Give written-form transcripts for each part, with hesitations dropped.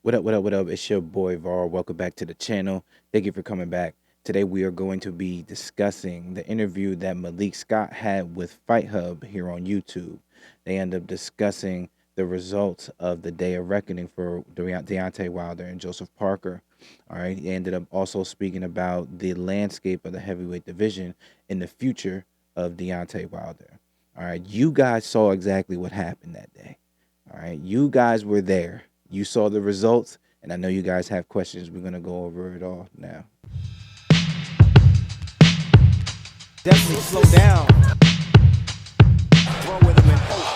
What up, what up, what up? It's your boy Var. Welcome back to the channel. Thank you for coming back. Today we are going to be discussing the interview that Malik Scott had with Fight Hub here on YouTube. They end up discussing the results of the day of reckoning for Deontay Wilder and Joseph Parker. All right. They ended up also speaking about the landscape of the heavyweight division in the future of Deontay Wilder. All right. You guys saw exactly what happened that day. All right. You guys were there. You saw the results, and I know you guys have questions. We're gonna go over it all now. Definitely slow down. Roll with him and hope.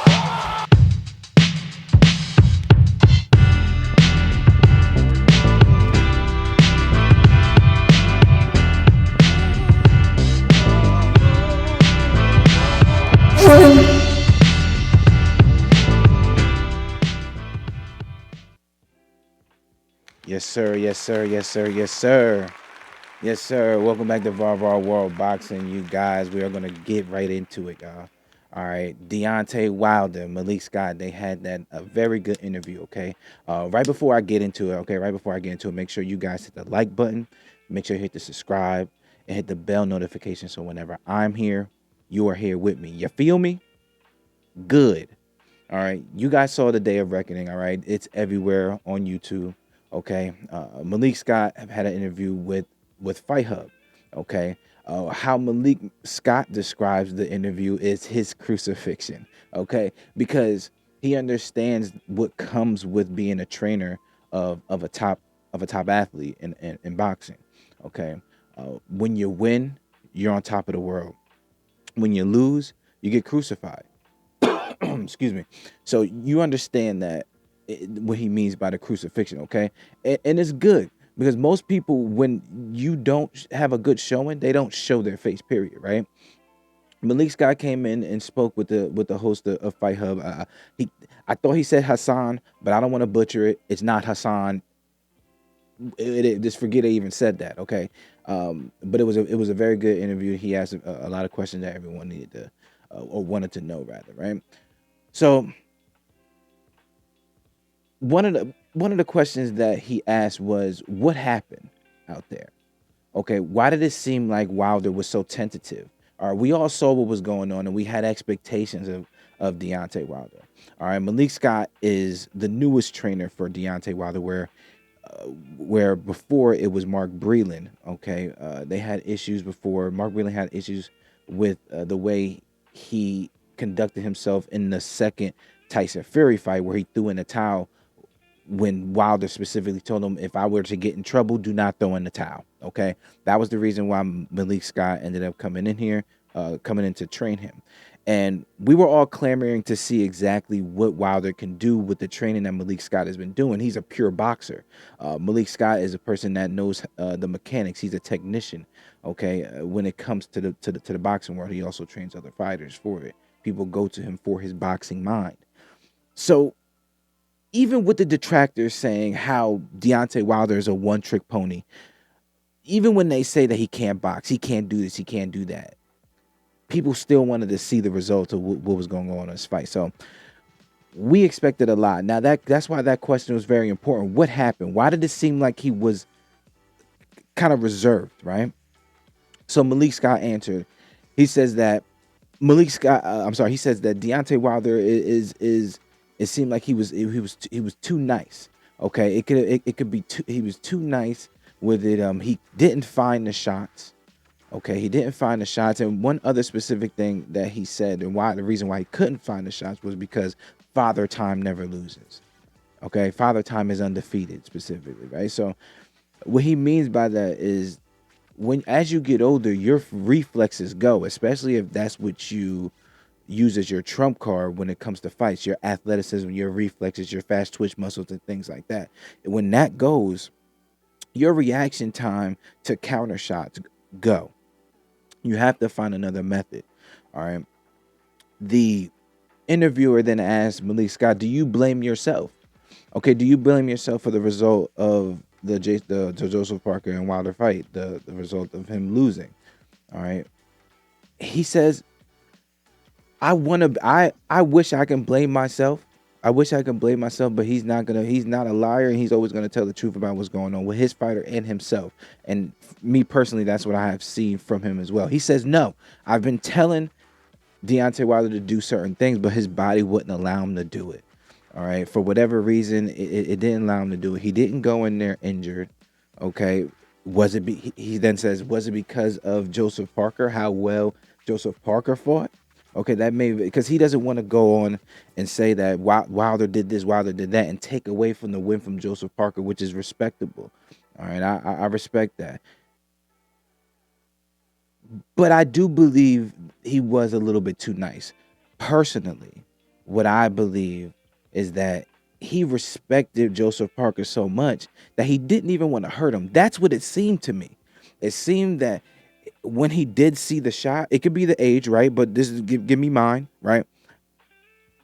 Yes, sir. Yes, sir. Yes, sir. Yes, sir. Yes, sir. Welcome back to VAR World Boxing, you guys. We are gonna get right into it, y'all. All right, Deontay Wilder, Malik Scott, they had that a very good interview. Okay, right before I get into it, make sure you guys hit the like button, make sure you hit the subscribe, and hit the bell notification so whenever I'm here, you are here with me. You feel me? Good. All right, you guys saw the day of reckoning. All right, it's everywhere on YouTube. Okay, Malik Scott have had an interview with Fight Hub. Okay, how Malik Scott describes the interview is his crucifixion. Okay, because he understands what comes with being a trainer of a top athlete in boxing. Okay, when you win, you're on top of the world. When you lose, you get crucified. Excuse me. So you understand that what he means by the crucifixion, okay? And it's good because most people, when you don't have a good showing, they don't show their face. Period. Right? Malik Scott came in and spoke with the host of Fight Hub. He, I thought he said Hassan, but I don't want to butcher it. It's not Hassan. Just forget I even said that. Okay. But it was a very good interview. He asked a lot of questions that everyone needed to or wanted to know, rather. Right? So one of the questions that he asked was what happened out there. Okay, why did it seem like Wilder was so tentative? All right, we all saw what was going on, and we had expectations of Deontay Wilder. All right, Malik Scott is the newest trainer for Deontay Wilder, where before it was Mark Breland. Okay, they had issues before. Mark Breland had issues with the way he conducted himself in the second Tyson Fury fight, where he threw in the towel when Wilder specifically told him, if I were to get in trouble, do not throw in the towel. Okay. That was the reason why Malik Scott ended up coming in here, coming in to train him. And we were all clamoring to see exactly what Wilder can do with the training that Malik Scott has been doing. He's a pure boxer. Malik Scott is a person that knows the mechanics. He's a technician. Okay. When it comes to the boxing world, he also trains other fighters for it. People go to him for his boxing mind. So even with the detractors saying how Deontay Wilder is a one-trick pony, even when they say that he can't box, he can't do this, he can't do that, people still wanted to see the results of what was going on in this fight. So we expected a lot. Now that's why that question was very important. What happened? Why did it seem like he was kind of reserved, right? So Malik Scott answered. He says that Malik Scott, I'm sorry, he says that Deontay Wilder is it seemed like he was too nice. Okay, it could be too, he was too nice with it. He didn't find the shots. Okay, he didn't find the shots. And one other specific thing that he said, and why the reason why he couldn't find the shots was because Father Time never loses. Okay, Father Time is undefeated specifically, right? So what he means by that is when as you get older, your reflexes go, especially if that's what you use as your trump card when it comes to fights, your athleticism, your reflexes, your fast twitch muscles, and things like that. When that goes, your reaction time to counter shots go. You have to find another method. All right. The interviewer then asked Malik Scott, "Do you blame yourself? Okay, do you blame yourself for the result of the Joseph Parker and Wilder fight, the result of him losing?" All right. He says, I wish I can blame myself. I wish I could blame myself, but he's not a liar, and he's always gonna tell the truth about what's going on with his fighter and himself. And me personally, that's what I have seen from him as well. He says, no, I've been telling Deontay Wilder to do certain things, but his body wouldn't allow him to do it. All right. For whatever reason, it didn't allow him to do it. He didn't go in there injured. Okay. He then says, was it because of Joseph Parker, how well Joseph Parker fought? Okay, that may because he doesn't want to go on and say that Wilder did this, Wilder did that, and take away from the win from Joseph Parker, which is respectable. All right, I respect that. But I do believe he was a little bit too nice. Personally, what I believe is that he respected Joseph Parker so much that he didn't even want to hurt him. That's what it seemed to me. It seemed that when he did see the shot, it could be the age, right? But this is give me mine, right?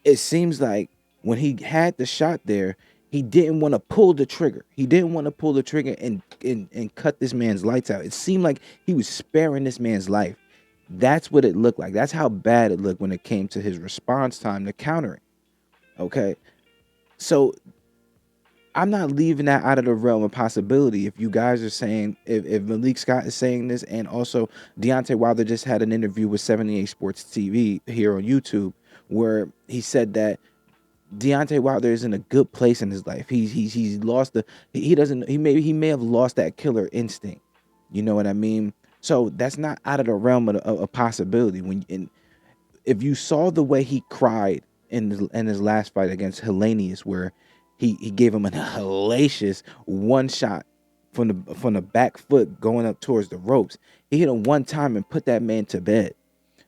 It seems like when he had the shot there, he didn't want to pull the trigger. He didn't want to pull the trigger and cut this man's lights out. It seemed like he was sparing this man's life. That's what it looked like. That's how bad it looked when it came to his response time to countering. Okay. So I'm not leaving that out of the realm of possibility. If you guys are saying, if Malik Scott is saying this, and also Deontay Wilder just had an interview with 78 Sports TV here on YouTube, where he said that Deontay Wilder is in a good place in his life. He's lost he doesn't he may have lost that killer instinct. You know what I mean? So that's not out of the realm of a possibility. If you saw the way he cried in his last fight against Hellenius, where he gave him a hellacious one shot from the back foot going up towards the ropes. He hit him one time and put that man to bed.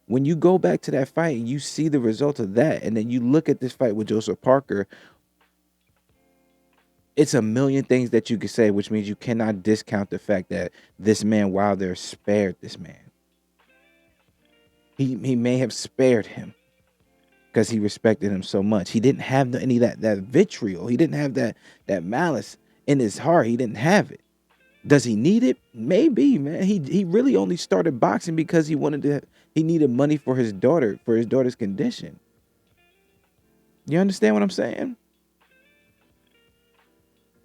When you go back to that fight and you see the result of that, and then you look at this fight with Joseph Parker, it's a million things that you could say, which means you cannot discount the fact that this man Wilder spared this man. He may have spared him because he respected him so much. He didn't have any of that vitriol. He didn't have that malice in his heart. He didn't have it. Does he need it? Maybe, man. He really only started boxing because he needed money for his daughter's condition. You understand what I'm saying?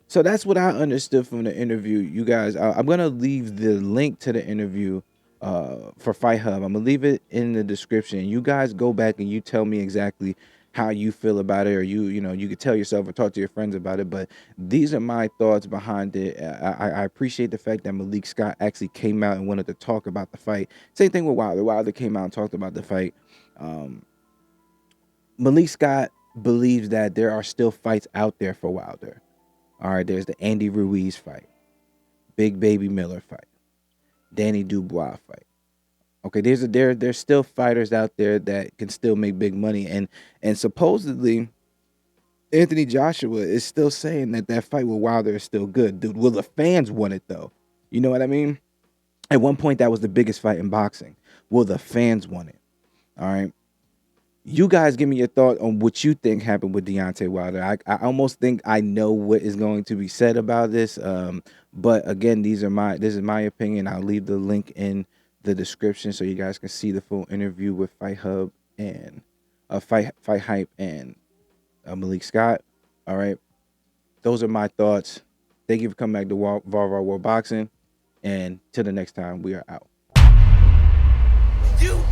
So that's what I understood from the interview. You guys, I'm gonna leave the link to the interview for Fight Hub. I'm gonna leave it in the description. You guys go back and you tell me exactly how you feel about it, or you know, you could tell yourself or talk to your friends about it. But these are my thoughts behind it. I appreciate the fact that Malik Scott actually came out and wanted to talk about the fight. Same thing with Wilder. Wilder came out and talked about the fight. Malik Scott believes that there are still fights out there for Wilder. All right, there's the Andy Ruiz fight, Big Baby Miller fight, Danny Dubois fight. Okay, there's still fighters out there that can still make big money, and supposedly Anthony Joshua is still saying that fight with Wilder is still good. Dude, will the fans want it though? You know what I mean? At one point, that was the biggest fight in boxing. Will the fans want it? All right. You guys give me your thought on what you think happened with Deontay Wilder. I almost think I know what is going to be said about this. But again, this is my opinion. I'll leave the link in the description so you guys can see the full interview with Fight Hub and Fight Hype and Malik Scott. All right. Those are my thoughts. Thank you for coming back to Var World Boxing. And till the next time, we are out. You